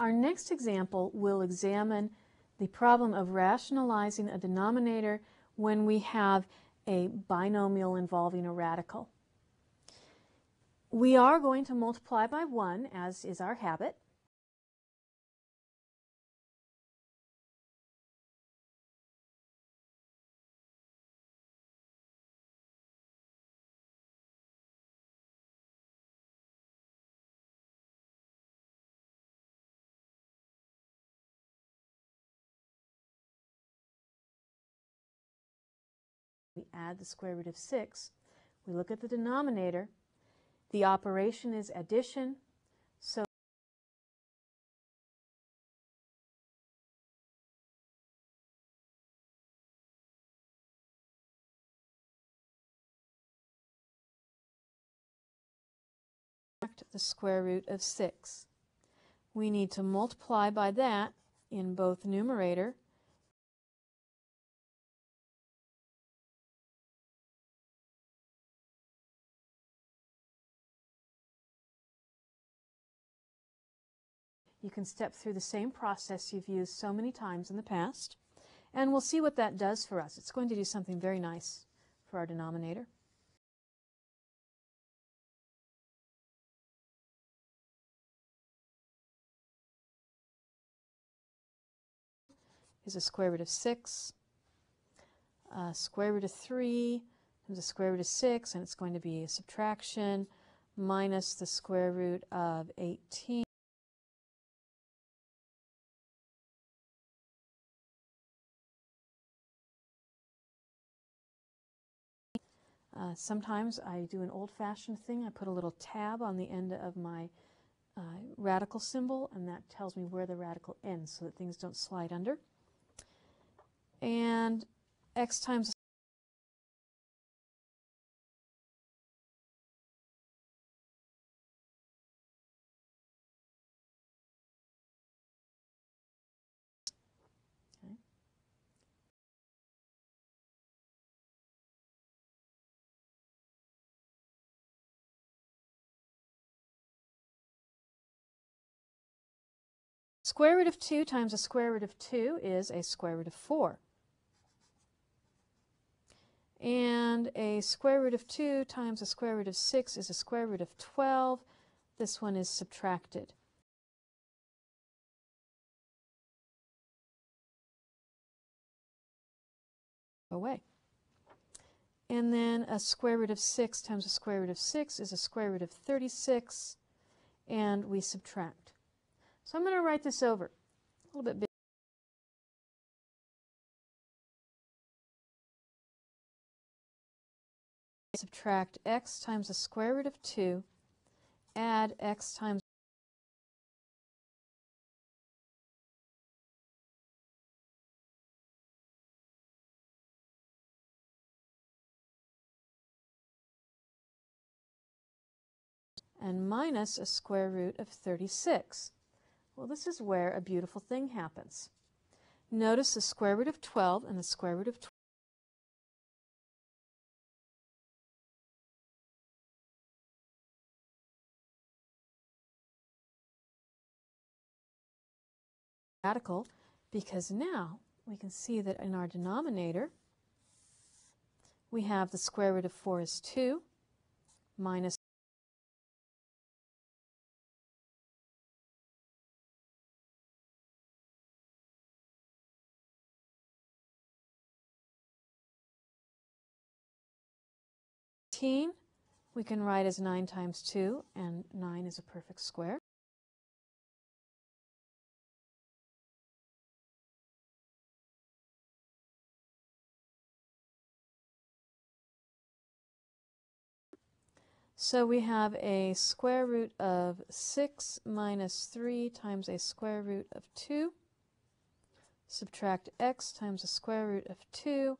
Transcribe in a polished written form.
Our next example will examine the problem of rationalizing a denominator when we have a binomial involving a radical. We are going to multiply by 1, as is our habit. We add the square root of 6. We look at the denominator. The operation is addition, so the square root of 6. We need to multiply by that in both numerator You can step through the same process you've used so many times in the past, and we'll see what that does for us. It's going to do something very nice for our denominator. Is a square root of 6, square root of 3 times the square root of 6, and it's going to be a subtraction minus the square root of 18. Sometimes I do an old-fashioned thing. I put a little tab on the end of my radical symbol, and that tells me where the radical ends so that things don't slide under. And x times okay. Square root of 2 times the square root of 2 is a square root of 4. And a square root of 2 times a square root of 6 is a square root of 12. This one is subtracted. Away. And then a square root of 6 times a square root of 6 is a square root of 36, and we subtract. So I'm going to write this over a little bit bigger. Subtract x times the square root of 2, add x times and minus a square root of 36. Well, this is where a beautiful thing happens. Notice the square root of 12 and the square root of 12. Radical, because now we can see that in our denominator we have the square root of 4 is 2 minus we can write as 9 times 2, and 9 is a perfect square. So we have a square root of 6 minus 3 times a square root of 2. Subtract x times the square root of 2,